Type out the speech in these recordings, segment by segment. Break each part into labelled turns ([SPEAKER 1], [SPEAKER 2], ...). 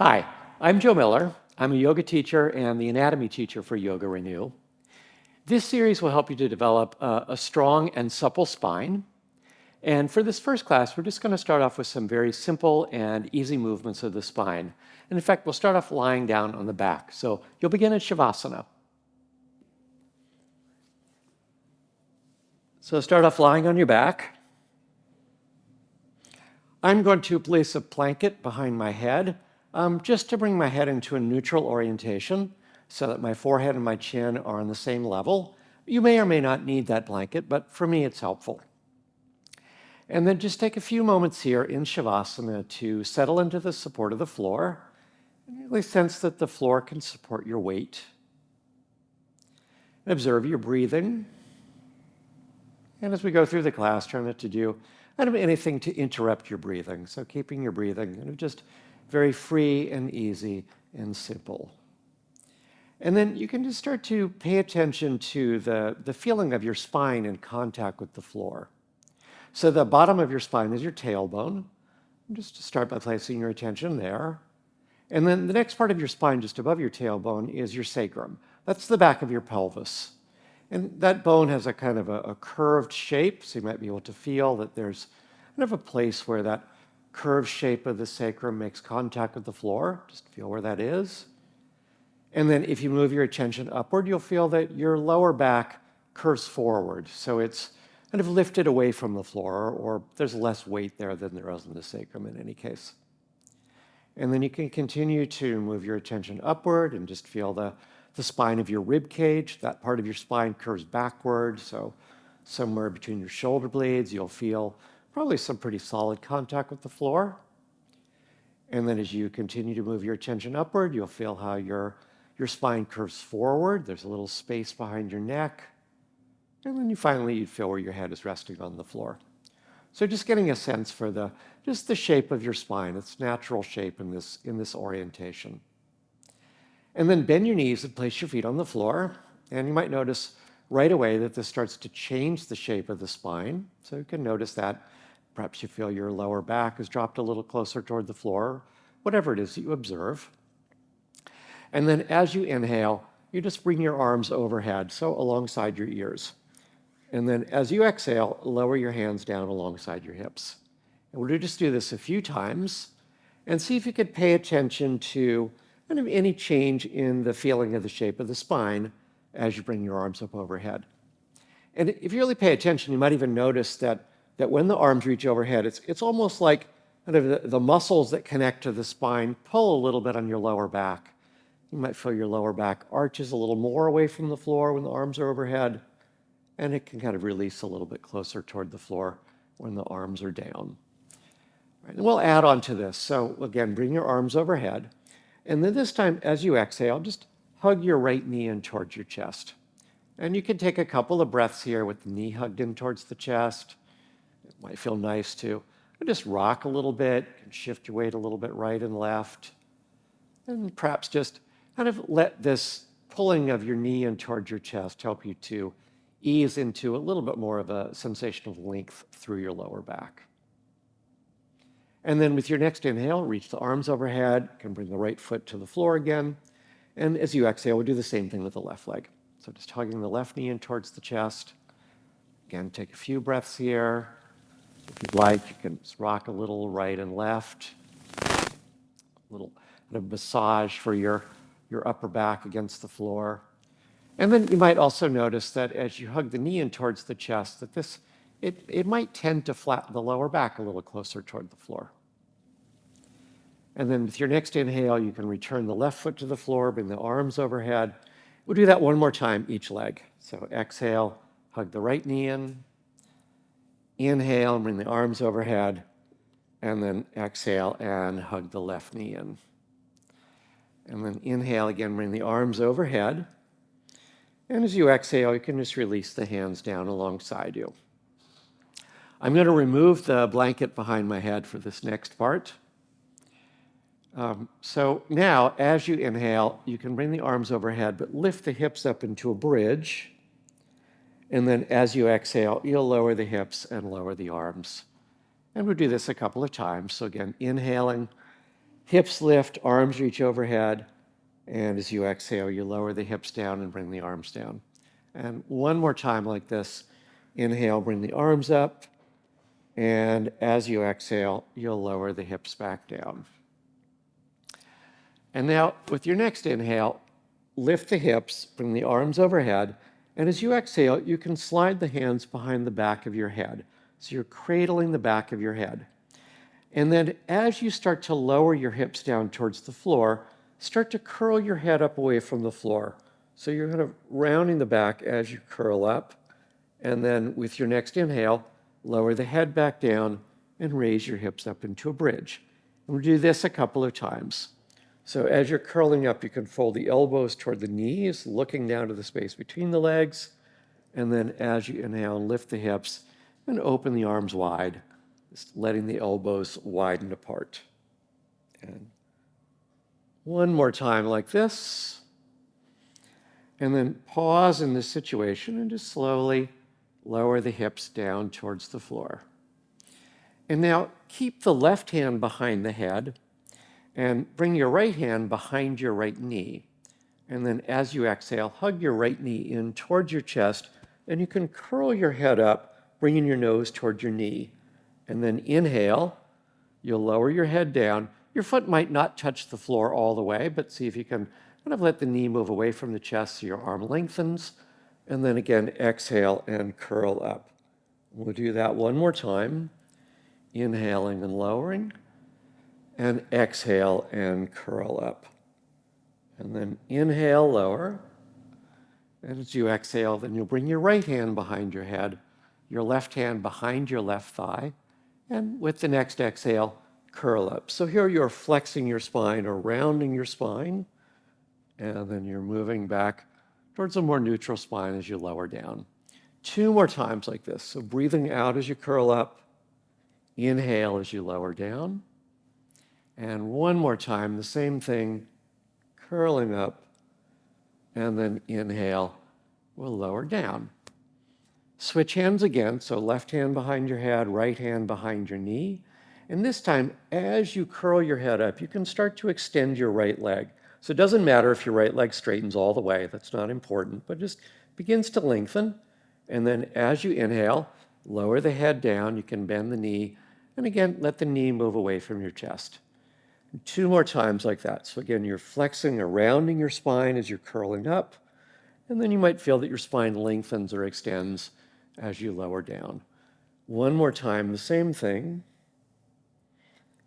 [SPEAKER 1] Hi, I'm Joe Miller. I'm a yoga teacher and the anatomy teacher for Yoga Renew. This series will help you to develop a strong and supple spine. And for this first class, we're just going to start off with some very simple and easy movements of the spine. And in fact, we'll start off lying down on the back. So you'll begin at Shavasana. So start off lying on your back. I'm going to place a blanket behind my head just to bring my head into a neutral orientation so that my forehead and my chin are on the same level. You may or may not need that blanket, but for me it's helpful. And then just take a few moments here in Shavasana to settle into the support of the floor and really sense that the floor can support your weight. And observe your breathing. And as we go through the class, try not to do anything to interrupt your breathing. So keeping your breathing just very free and easy and simple. And then you can just start to pay attention to the feeling of your spine in contact with the floor. So the bottom of your spine is your tailbone. Just to start by placing your attention there. And then the next part of your spine just above your tailbone is your sacrum. That's the back of your pelvis. And that bone has a kind of a curved shape, so you might be able to feel that there's kind of a place where that curved shape of the sacrum makes contact with the floor. Just feel where that is. And then if you move your attention upward, you'll feel that your lower back curves forward. So it's kind of lifted away from the floor, or there's less weight there than there is in the sacrum in any case. And then you can continue to move your attention upward and just feel the spine of your rib cage. That part of your spine curves backward, so somewhere between your shoulder blades, you'll feel probably some pretty solid contact with the floor. And then as you continue to move your attention upward, you'll feel how your spine curves forward. There's a little space behind your neck. And then finally, you'd feel where your head is resting on the floor. So just getting a sense for just the shape of your spine, its natural shape in this orientation. And then bend your knees and place your feet on the floor. And you might notice right away that this starts to change the shape of the spine. So you can notice that. Perhaps you feel your lower back has dropped a little closer toward the floor, whatever it is that you observe. And then as you inhale, you just bring your arms overhead, so alongside your ears. And then as you exhale, lower your hands down alongside your hips. And we'll just do this a few times and see if you could pay attention to kind of any change in the feeling of the shape of the spine as you bring your arms up overhead. And if you really pay attention, you might even notice that when the arms reach overhead, it's almost like kind of the muscles that connect to the spine pull a little bit on your lower back. You might feel your lower back arches a little more away from the floor when the arms are overhead, and it can kind of release a little bit closer toward the floor when the arms are down. Right, and we'll add on to this. So again, bring your arms overhead. And then this time, as you exhale, just hug your right knee in towards your chest. And you can take a couple of breaths here with the knee hugged in towards the chest. It might feel nice to just rock a little bit, and shift your weight a little bit right and left. And perhaps just kind of let this pulling of your knee in towards your chest help you to ease into a little bit more of a sensation of length through your lower back. And then with your next inhale, reach the arms overhead, you can bring the right foot to the floor again. And as you exhale, we'll do the same thing with the left leg. So just hugging the left knee in towards the chest. Again, take a few breaths here. If you'd like, you can just rock a little right and left. A little kind of massage for your upper back against the floor. And then you might also notice that as you hug the knee in towards the chest, that it might tend to flatten the lower back a little closer toward the floor. And then with your next inhale, you can return the left foot to the floor, bring the arms overhead. We'll do that one more time, each leg. So exhale, hug the right knee in. Inhale and bring the arms overhead. And then exhale and hug the left knee in. And then inhale again, bring the arms overhead. And as you exhale, you can just release the hands down alongside you. I'm going to remove the blanket behind my head for this next part. So now, as you inhale, you can bring the arms overhead, but lift the hips up into a bridge. And then as you exhale, you'll lower the hips and lower the arms. And we'll do this a couple of times. So again, inhaling, Hips lift, arms reach overhead. And as you exhale, you lower the hips down and bring the arms down. And one more time like this. Inhale, bring the arms up. And as you exhale, you'll lower the hips back down. And now with your next inhale, lift the hips, bring the arms overhead. And as you exhale, you can slide the hands behind the back of your head. So you're cradling the back of your head. And then as you start to lower your hips down towards the floor, start to curl your head up away from the floor. So you're kind of rounding the back as you curl up. And then with your next inhale, lower the head back down and raise your hips up into a bridge. And we'll do this a couple of times. So as you're curling up, you can fold the elbows toward the knees, looking down to the space between the legs. And then as you inhale, lift the hips and open the arms wide, just letting the elbows widen apart. And one more time like this. And then pause in this situation and just slowly lower the hips down towards the floor. And now keep the left hand behind the head and bring your right hand behind your right knee. And then as you exhale, hug your right knee in towards your chest, and you can curl your head up, bringing your nose toward your knee. And then inhale, you'll lower your head down. Your foot might not touch the floor all the way, but see if you can kind of let the knee move away from the chest so your arm lengthens. And then again, exhale and curl up. We'll do that one more time. Inhaling and lowering. And exhale and curl up. And then inhale, lower. And as you exhale, then you'll bring your right hand behind your head, your left hand behind your left thigh. And with the next exhale, curl up. So here you're flexing your spine or rounding your spine. And then you're moving back towards a more neutral spine as you lower down. 2 more times like this. So breathing out as you curl up. Inhale as you lower down. And one more time, the same thing, curling up. And then inhale, we'll lower down. Switch hands again. So left hand behind your head, right hand behind your knee. And this time, as you curl your head up, you can start to extend your right leg. So it doesn't matter if your right leg straightens all the way. That's not important, but just begins to lengthen. And then as you inhale, lower the head down. You can bend the knee. And again, let the knee move away from your chest. 2 more times like that. So again, you're flexing or rounding your spine as you're curling up. And then you might feel that your spine lengthens or extends as you lower down. 1 more time, the same thing.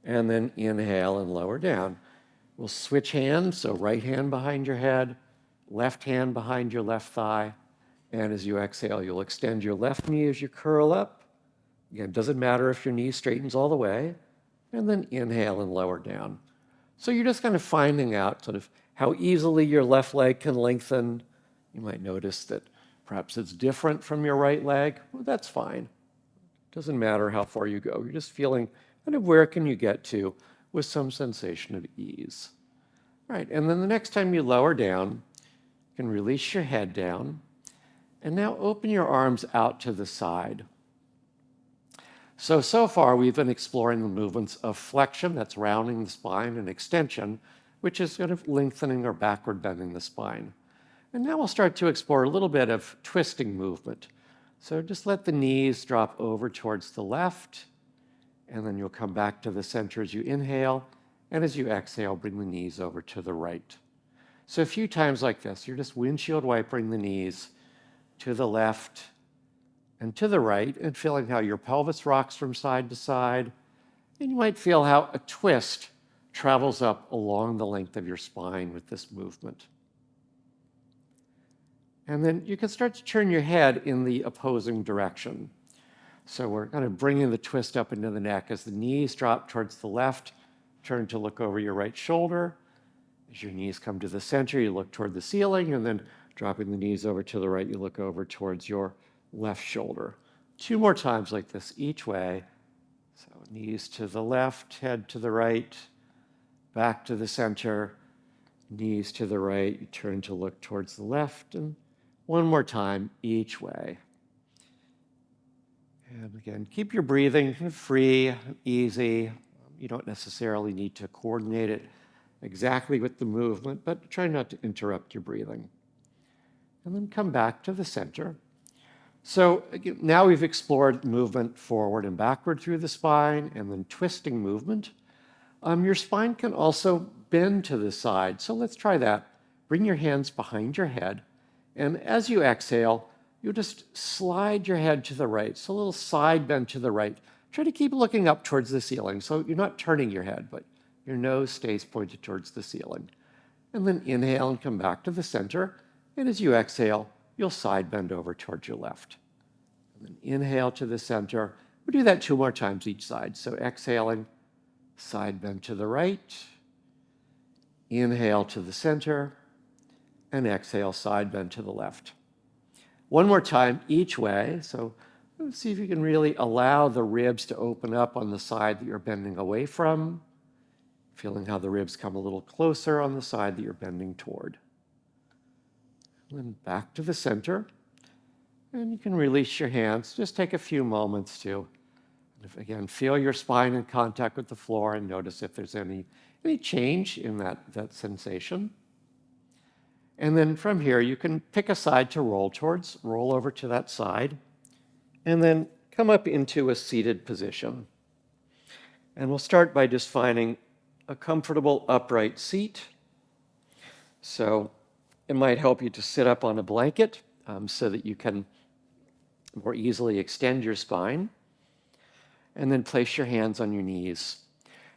[SPEAKER 1] And then inhale and lower down. We'll switch hands. So right hand behind your head, left hand behind your left thigh. And as you exhale, you'll extend your left knee as you curl up. Again, it doesn't matter if your knee straightens all the way. And then inhale and lower down. So you're just kind of finding out sort of how easily your left leg can lengthen. You might notice that perhaps it's different from your right leg. Well, that's fine. It doesn't matter how far you go. You're just feeling kind of where can you get to with some sensation of ease. All right, and then the next time you lower down, you can release your head down. And now open your arms out to the side. So far we've been exploring the movements of flexion, that's rounding the spine, and extension, which is sort of lengthening or backward bending the spine. And now we'll start to explore a little bit of twisting movement. So just let the knees drop over towards the left, and then you'll come back to the center as you inhale, and as you exhale, bring the knees over to the right. So a few times like this, you're just windshield wipering the knees to the left and to the right, and feeling how your pelvis rocks from side to side. And you might feel how a twist travels up along the length of your spine with this movement. And then you can start to turn your head in the opposing direction. So we're kind of bringing the twist up into the neck. As the knees drop towards the left, turn to look over your right shoulder. As your knees come to the center, you look toward the ceiling, and then dropping the knees over to the right, you look over towards your left shoulder. 2 more times like this each way. So knees to the left, head to the right, back to the center, knees to the right, you turn to look towards the left, and 1 more time each way. And again, keep your breathing free, easy. You don't necessarily need to coordinate it exactly with the movement, but try not to interrupt your breathing. And then come back to the center. So again, now we've explored movement forward and backward through the spine, and then twisting movement. Your spine can also bend to the side. So let's try that. Bring your hands behind your head. And as you exhale, you'll just slide your head to the right. So a little side bend to the right. Try to keep looking up towards the ceiling. So you're not turning your head, but your nose stays pointed towards the ceiling. And then inhale and come back to the center. And as you exhale, you'll side bend over towards your left. And then inhale to the center. We'll do that 2 more times each side. So exhaling, side bend to the right. Inhale to the center. And exhale, side bend to the left. 1 more time each way. So let's see if you can really allow the ribs to open up on the side that you're bending away from. Feeling how the ribs come a little closer on the side that you're bending toward. And then back to the center. And you can release your hands. Just take a few moments to, again, feel your spine in contact with the floor and notice if there's any change in that sensation. And then from here, you can pick a side to roll towards, roll over to that side, and then come up into a seated position. And we'll start by just finding a comfortable upright seat. So it might help you to sit up on a blanket so that you can more easily extend your spine. And then place your hands on your knees.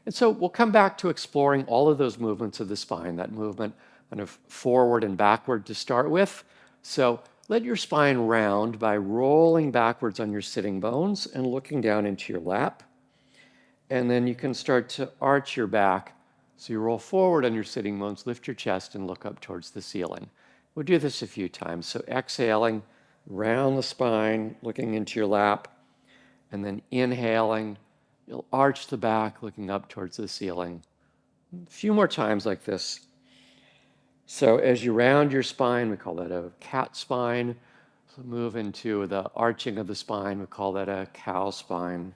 [SPEAKER 1] And so we'll come back to exploring all of those movements of the spine, that movement kind of forward and backward to start with. So let your spine round by rolling backwards on your sitting bones and looking down into your lap. And then you can start to arch your back. So you roll forward on your sitting bones, lift your chest, and look up towards the ceiling. We'll do this a few times. So exhaling, round the spine, looking into your lap. And then inhaling, you'll arch the back, looking up towards the ceiling. A few more times like this. So as you round your spine, we call that a cat spine. So move into the arching of the spine, we call that a cow spine.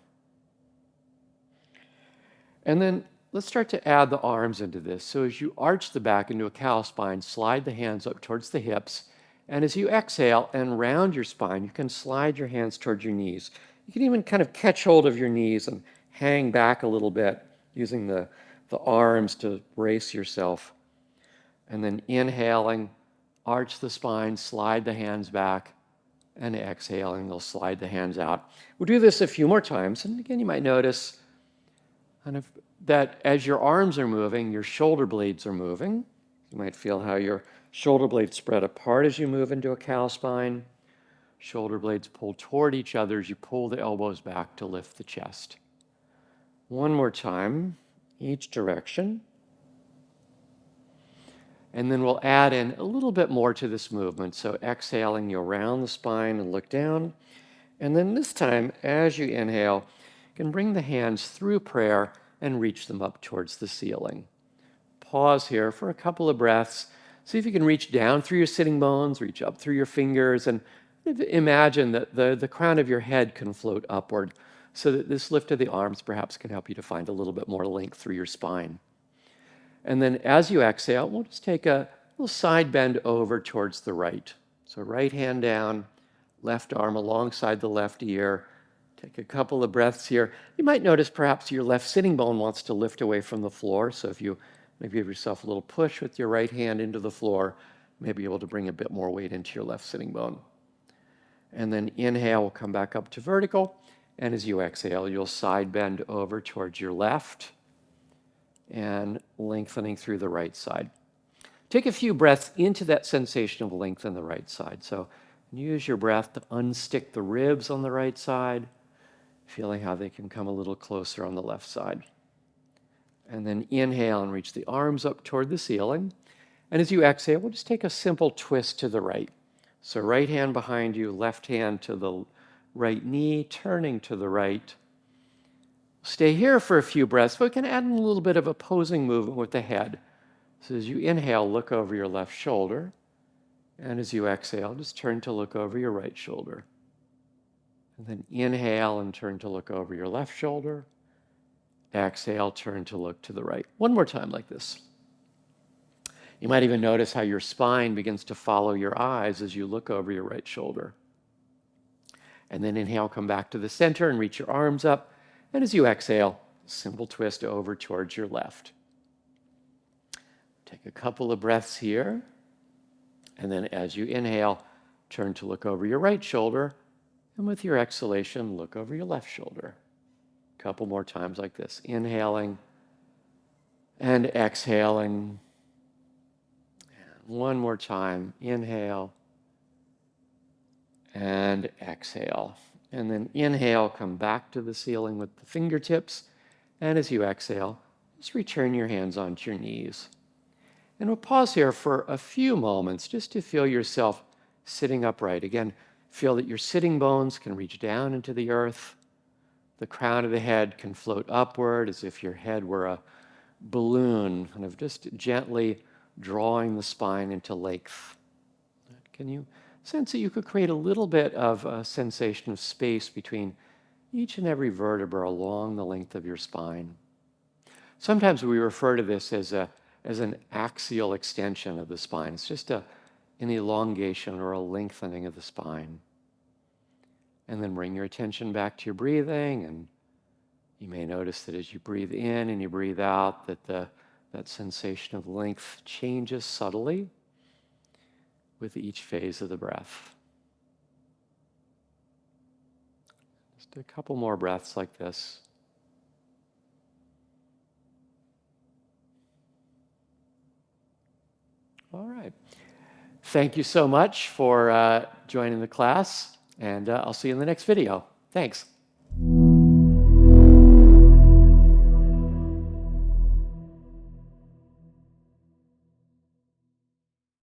[SPEAKER 1] And then let's start to add the arms into this. So as you arch the back into a cow spine, slide the hands up towards the hips. And as you exhale and round your spine, you can slide your hands towards your knees. You can even kind of catch hold of your knees and hang back a little bit using the arms to brace yourself. And then inhaling, arch the spine, slide the hands back, and exhaling, you'll slide the hands out. We'll do this a few more times. And again, you might notice kind of that as your arms are moving, your shoulder blades are moving. You might feel how your shoulder blades spread apart as you move into a cow spine. Shoulder blades pull toward each other as you pull the elbows back to lift the chest. 1 more time, each direction. And then we'll add in a little bit more to this movement. So exhaling, you'll round the spine and look down. And then this time, as you inhale, you can bring the hands through prayer and reach them up towards the ceiling. Pause here for a couple of breaths. See if you can reach down through your sitting bones, reach up through your fingers, and imagine that the crown of your head can float upward so that this lift of the arms perhaps can help you to find a little bit more length through your spine. And then as you exhale, we'll just take a little side bend over towards the right. So right hand down, left arm alongside the left ear. Take a couple of breaths here. You might notice perhaps your left sitting bone wants to lift away from the floor. So if you maybe give yourself a little push with your right hand into the floor, you may be able to bring a bit more weight into your left sitting bone. And then inhale, we'll come back up to vertical. And as you exhale, you'll side bend over towards your left and lengthening through the right side. Take a few breaths into that sensation of length on the right side. So use your breath to unstick the ribs on the right side, feeling how they can come a little closer on the left side. And then inhale and reach the arms up toward the ceiling. And as you exhale, we'll just take a simple twist to the right. So right hand behind you, left hand to the right knee, turning to the right. Stay here for a few breaths, but we can add in a little bit of opposing movement with the head. So as you inhale, look over your left shoulder. And as you exhale, just turn to look over your right shoulder. And then inhale and turn to look over your left shoulder. exhale, turn to look to the right. One more time like this. You might even notice how your spine begins to follow your eyes as you look over your right shoulder. And then inhale, come back to the center and reach your arms up. And as you exhale, simple twist over towards your left. Take a couple of breaths here. And then as you inhale, turn to look over your right shoulder. And with your exhalation, look over your left shoulder. A couple more times like this. Inhaling and exhaling. And one more time. Inhale and exhale. And then inhale, come back to the ceiling with the fingertips. And as you exhale, just return your hands onto your knees. And we'll pause here for a few moments just to feel yourself sitting upright. Again, feel that your sitting bones can reach down into the earth. The crown of the head can float upward as if your head were a balloon, kind of just gently drawing the spine into length. Can you sense that you could create a little bit of a sensation of space between each and every vertebra along the length of your spine? Sometimes we refer to this as an axial extension of the spine. It's just an elongation or a lengthening of the spine. And then bring your attention back to your breathing, and you may notice that as you breathe in and you breathe out, that sensation of length changes subtly with each phase of the breath. Just a couple more breaths like this. All right. Thank you so much for joining the class, and I'll see you in the next video. Thanks.